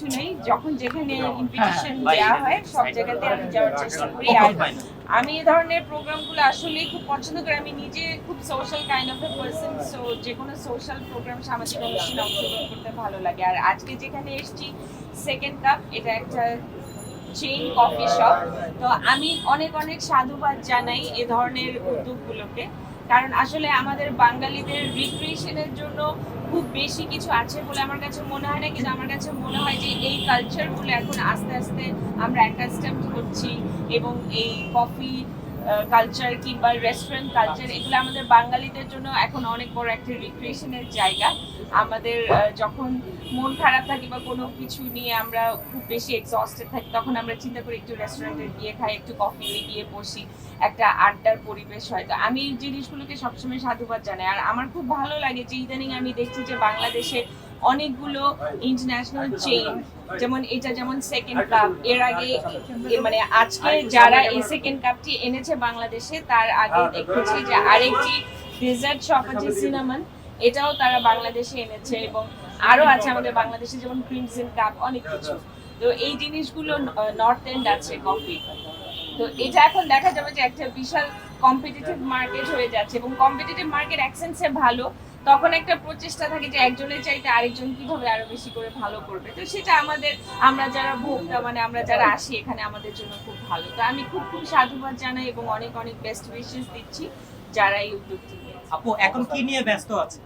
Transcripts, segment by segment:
কিছু নেই, যখন যেখানে ইনভিটেশন দেওয়া হয় সব জায়গাতে আমি যাওয়ার চেষ্টা করি। আর আমি এই ধরনের প্রোগ্রামগুলো আসলে খুব পছন্দ করি। আমি নিজে খুব social kind of a person, so যে কোনো সোশ্যাল প্রোগ্রাম, সামাজিক অনুষ্ঠানে অংশগ্রহণ করতে ভালো লাগে। আর আজকে যেখানে এসেছি সেকেন্ড কাপ, এটা একটা চেইন কফি শপ। তো আমি অনেক অনেক সাধুবাদ জানাই এ ধরনের উদ্যোগগুলোকে, কারণ আসলে আমাদের বাঙালিদের রিক্রিয়েশনের জন্য খুব বেশি কিছু আছে বলে আমার কাছে মনে হয় না, কিন্তু আমার কাছে মনে হয় যে এই কালচারগুলো এখন আস্তে আস্তে আমরা অ্যাকাস্টমড হচ্ছি, এবং এই কফি কালচার কিংবা রেস্টুরেন্ট কালচার, এগুলো আমাদের বাঙালিদের জন্য এখন অনেক বড় একটা রিক্রিয়েশনের জায়গা। আমাদের যখন মন খারাপ থাকে বা কোনো কিছু নিয়ে আমরা খুব বেশি এক্সস্টেড থাকি, তখন আমরা চিন্তা করি একটু রেস্টুরেন্টে গিয়ে খাই, একটু কফিতে গিয়ে বসি, একটা আড্ডার পরিবেশ হয়। তো আমি এই জিনিসগুলোকে সবসময় সাধুবাদ জানাই। আর আমার খুব ভালো লাগে যে ইদানিং আমি দেখছি যে বাংলাদেশে অনেকগুলো ইন্টারন্যাশনাল চেইন, যেমন এটা যেমন সেকেন্ড কাপ, এর আগে মানে আজকে যারা এই সেকেন্ড কাপটি এনেছে বাংলাদেশে, তার আগে দেখেছি যে আরেকটি ডেজার্ট শপ আছে সিনামন, এটাও তারা বাংলাদেশে এনেছে, এবং আরো আছে আমাদের বাংলাদেশে যেমন ক্রিমসন কাপ, অনেক কিছু। তো এই জিনিসগুলো নর্থ এন্ড আছে কফি। তো এটা এখন দেখা যাবে যে একটা বিশাল কম্পিটিটিভ মার্কেট হয়ে যাচ্ছে, এবং কম্পিটিটিভ মার্কেট অ্যাকসেন্সে ভালো, তখন একটা প্রচেষ্টা থাকে যে একজনের চাইতে আরেকজন কিভাবে আরো বেশি করে ভালো করবে। তো সেটা আমাদের, আমরা যারা ভোক্তা, মানে আমরা যারা আসি এখানে, আমাদের জন্য খুব ভালো। তো আমি খুব খুব সাধুবাদ জানাই এবং অনেক অনেক বেস্ট উইশেস দিচ্ছি যারা এই উদ্যোগটি নিয়েছে। আপু এখন কি নিয়ে ব্যস্ত আছে?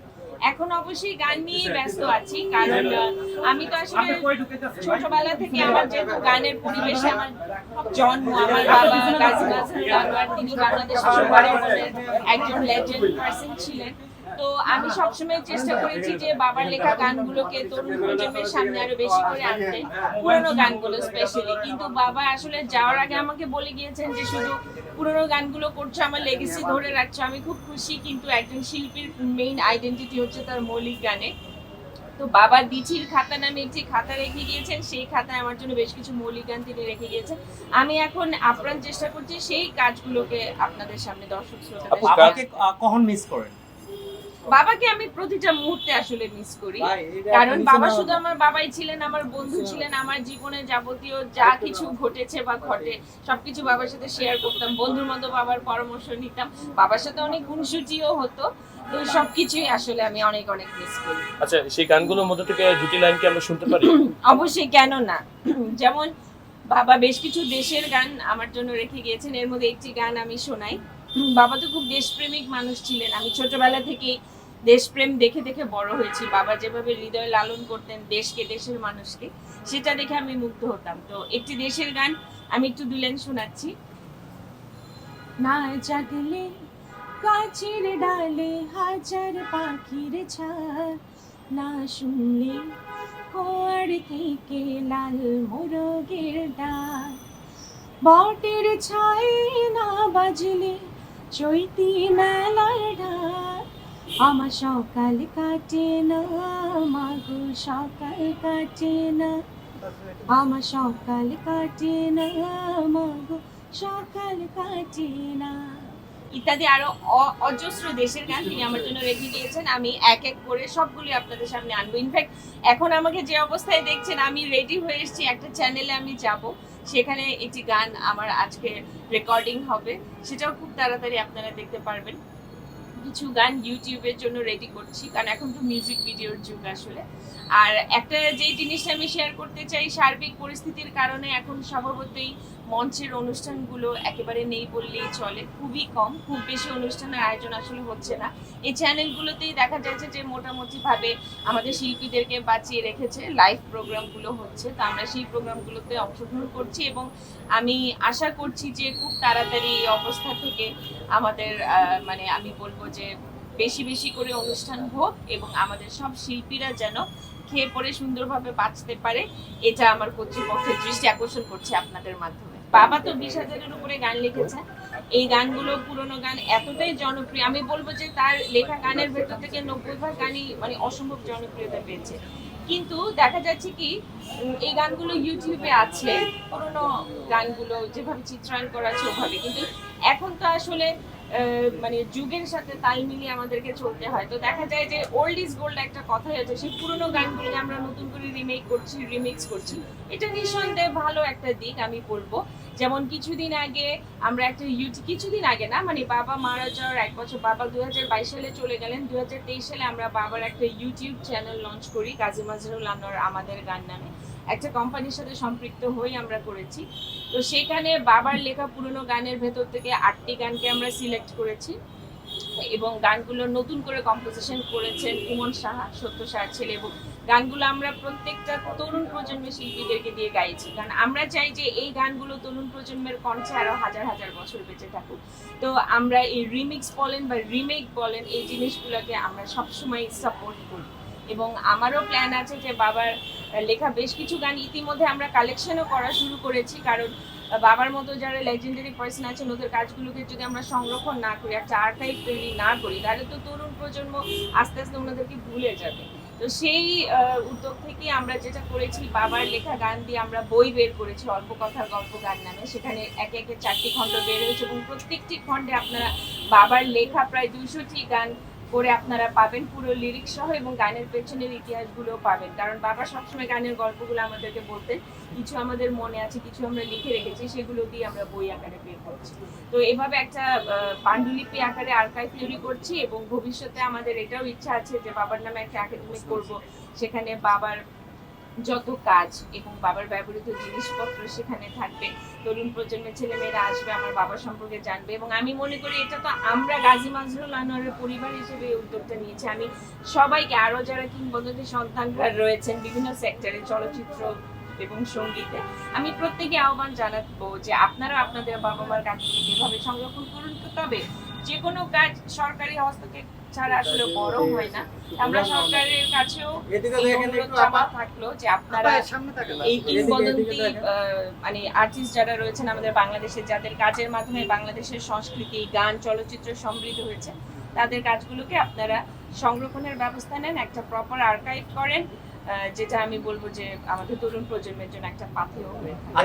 এখন অবশ্যই গান নিয়ে ব্যস্ত আছি, কারণ আমি তো আসলে ছোটবেলা থেকে আমার যেহেতু গানের পরিবেশে আমার জন্ম, আমার বাবা গাজী নাজরুল আনোয়ার, তিনি বাংলাদেশের সুপারস্টারের একজন লেজেন্ড পার্সন ছিলেন। তো আমি সবসময় চেষ্টা করেছি যে বাবার লেখা গানগুলোকে তরুণ প্রজন্মের সামনে আরো বেশি করে আনতে, পুরোনো গানগুলো স্পেশালি। কিন্তু বাবা আসলে যাওয়ার আগে আমাকে বলে গিয়েছেন যে শুধু পুরোনো গানগুলো করছো, আমার লেগেসি ধরে রাখছো, আমি খুব খুশি। কিন্তু একজন শিল্পীর মেইন আইডেন্টিটি হচ্ছে তার মৌলিক গানে। তো বাবা দিচির খাতা নামে একটি খাতা রেখে গিয়েছেন, সেই খাতায় আমার জন্য বেশ কিছু মৌলিক গান তিনি রেখে গিয়েছেন। আমি এখন আপ্রাণ চেষ্টা করছি সেই কাজগুলোকে আপনাদের সামনে দর্শক শ্রোতাদের বাবাকে কখন মিস করেন? বাবাকে আমি প্রতিটা মুহূর্তে আসলে মিস করি, কারণ বাবা শুধু আমার বাবাই ছিলেন, আমার বন্ধু ছিলেন। আমার জীবনে যাবতীয় যা কিছু ঘটেছে বা ঘটে সবকিছু বাবার সাথে শেয়ার করতাম, বন্ধুর মতো বাবার পরামর্শ নিতাম, বাবার সাথে অনেক গুণসুটিও হতো। তো সবকিছুই আসলে আমি অনেক অনেক মিস করি। আচ্ছা, সেই গানগুলোর মধ্যে থেকে দুটি লাইন কি আমরা শুনতে পারি? অবশ্যই, কেন না। যেমন বাবা বেশ কিছু দেশের গান আমার জন্য রেখে গিয়েছেন, এর মধ্যে একটি গান আমি শোনাই। বাবা তো খুব দেশপ্রেমিক মানুষ ছিলেন, আমি ছোটবেলা থেকেই দেশপ্রেম দেখে দেখে বড় হয়েছি। বাবা যেভাবে হৃদয় লালন করতেন দেশকে, দেশের মানুষকে, সেটা দেখে আমি মুগ্ধ হতাম। তো একটি দেশের গান আমি একটু দুই লাইন শোনাচ্ছি। না জাগলে গাছের ডালে হাজার পাখির ঝাঁক, না শুনলে কুয়ার থেকে লাল মোরগের ডাক, বটের ছায় না বাজলে চৈতি মেলার ঢাক, আমার সকাল কাটে না মাগো, সকাল কাটে না, আমার সকাল কাটে না মাগো, সকাল কাটে না, ইত্যাদি আরো অজস্র দেশের গান তিনি আমার জন্য রেখে দিয়েছেন। আমি এক এক করে সবগুলি আপনাদের সামনে আনবো। ইনফ্যাক্ট এখন আমাকে যে অবস্থায় দেখছেন, আমি রেডি হয়ে এসেছি, একটা চ্যানেলে আমি যাব, সেখানে একটি গান আমার আজকে রেকর্ডিং হবে, সেটাও খুব তাড়াতাড়ি আপনারা দেখতে পারবেন। কিছু গান ইউটিউবের জন্য রেডি করছি, কারণ এখন তো মিউজিক ভিডিওর যুগ আসলে। আর একটা যে জিনিসটা আমি শেয়ার করতে চাই, সার্বিক পরিস্থিতির কারণে এখন স্বভাবতই মঞ্চের অনুষ্ঠানগুলো একেবারে নেই বললেই চলে, খুবই কম, খুব বেশি অনুষ্ঠানের আয়োজন আসলে হচ্ছে না। এই চ্যানেলগুলোতেই দেখা যাচ্ছে যে মোটামুটি ভাবে আমাদের শিল্পীদেরকে বাঁচিয়ে রেখেছে, লাইভ প্রোগ্রামগুলো হচ্ছে। তো আমরা সেই প্রোগ্রামগুলোতে অংশগ্রহণ করছি, এবং আমি আশা করছি যে খুব তাড়াতাড়ি এই অবস্থা থেকে আমাদের মানে আমি বলবো যে বেশি বেশি করে অনুষ্ঠান হোক, এবং আমাদের সব শিল্পীরা যেন খেয়ে পরে সুন্দরভাবে বাঁচতে পারে, এটা আমার কর্তৃপক্ষের দৃষ্টি আকর্ষণ করছে আপনাদের মাধ্যমে। বাবা তো 20,000-এর উপরে গান লিখেছেন। এই গানগুলো পুরোনো গান, এতটাই জনপ্রিয়, আমি বলবো যে তার লেখা গানের ভেতর থেকে 90% গানই মানে অসম্ভব জনপ্রিয়তা পেয়েছে। কিন্তু দেখা যাচ্ছে কি, এই গানগুলো ইউটিউবে আছে, পুরোনো গানগুলো যেভাবে চিত্রায়ন করা আছে ওভাবে, কিন্তু এখন তো আসলে মানে যুগের সাথে তাল মিলিয়ে আমাদেরকে চলতে হয়। তো দেখা যায় যে ওল্ড ইজ গোল্ড একটা কথাই আছে, সেই পুরোনো গানগুলোকে আমরা নতুন করে রিমেক করছি, রিমিক্স করছি। এটা নিঃসন্দেহে ভালো একটা দিক আমি বলবো। যেমন কিছুদিন আগে আমরা একটা কিছুদিন আগে না, মানে বাবা মারা যাওয়ার 1 বছর, বাবা 2022 সালে চলে গেলেন, 2023 সালে আমরা বাবার একটা ইউটিউব চ্যানেল লঞ্চ করি, কাজী মাজহারুল আনোয়ার আমাদের গান নামে। একটা কোম্পানির সাথে সম্পৃক্ত হয়ে আমরা করেছি। তো সেখানে বাবার লেখা পুরনো গানের ভেতর থেকে 8টি গানকে আমরা সিলেক্ট করেছি এবং গানগুলো নতুন করে কম্পোজিশন করেছেন ইমন সাহা, সত্য সাহার ছেলে। এবং গানগুলো আমরা প্রত্যেকটা তরুণ প্রজন্মের শিল্পীদেরকে দিয়ে গাইছি, কারণ আমরা চাই যে এই গানগুলো তরুণ প্রজন্মের কণ্ঠে আরো হাজার হাজার বছর বেঁচে থাকুক। তো আমরা এই রিমিক্স বলেন বা রিমেক বলেন, এই জিনিসগুলোকে আমরা সবসময় সাপোর্ট করি। এবং আমারও প্ল্যান আছে যে বাবার লেখা বেশ কিছু গান ইতিমধ্যে আমরা কালেকশনও করা শুরু করেছি, কারণ বাবার মতো যারা লেজেন্ডারি পার্সন আছেন ওদের কাজগুলোকে যদি আমরা সংরক্ষণ না করি, একটা আর্কাইভ তৈরি না করি, তাহলে তো তরুণ প্রজন্ম আস্তে আস্তে ওনাদেরকে ভুলে যাবে। তো সেই উদ্যোগ থেকে আমরা যেটা করেছি, বাবার লেখা গান দিয়ে আমরা বই বের করেছি, অল্প কথার গল্প গান নামে। সেখানে একে একে 4টি খণ্ড বের হয়েছে এবং প্রত্যেকটি খণ্ডে আপনারা বাবার লেখা প্রায় 200টি গান করে আপনারা পাবেন, পুরো লিরিক্স সহ, এবং গানের পেছনের ইতিহাসগুলোও পাবেন। কারণ বাবা সবসময় গানের গল্পগুলো আমাদেরকে বলতেন, কিছু আমাদের মনে আছে, কিছু আমরা লিখে রেখেছি, সেগুলো দিয়ে আমরা বই আকারে বের করছি। তো এভাবে একটা পাণ্ডুলিপি আকারে আর্কাইভ তৈরি করছি এবং ভবিষ্যতে আমাদের এটাও ইচ্ছা আছে যে বাবার নামে একটা একাডেমি করব, সেখানে বাবার যত কাজ এবং বাবার ব্যবহৃত জিনিসপত্র সেখানে থাকবে। তরুণ প্রজন্মের ছেলেমেয়েরা আসবে, আমার বাবা সম্পর্কে জানবে। এবং আমি মনে করি এটা তো আমরা গাজী মাজহারুল আনোয়ারের পরিবার হিসেবে এই উদ্যোগটা নিয়েছি। আমি সবাইকে, আরো যারা কিংবদন্তি সন্তানরা রয়েছেন বিভিন্ন সেক্টরে, চলচ্চিত্র এবং সঙ্গীতে, আমি প্রত্যেকে আহ্বান জানাবো যে আপনারা আপনাদের বাবা মার কাজগুলো এভাবে সংরক্ষণ করুন। তবে যে কোনো কাজ সরকারি হস্তক্ষেপ ছাড়া আসলে বড় হয় না। আমরা সরকারের কাছেও থাকলো যে আপনারা এই কিংবদন্তি মানে আর্টিস্ট যারা রয়েছেন আমাদের বাংলাদেশে, যাদের কাজের মাধ্যমে বাংলাদেশের সংস্কৃতি, গান, চলচ্চিত্র সমৃদ্ধ হয়েছে, তাদের কাজগুলোকে আপনারা সংরক্ষণের ব্যবস্থা নেন, একটা প্রপার আর্কাইভ করেন, যেটা আমি বলবো যে আমাদের তরুণ প্রজন্মের জন্য একটা পাথেয় হয়ে থাকে।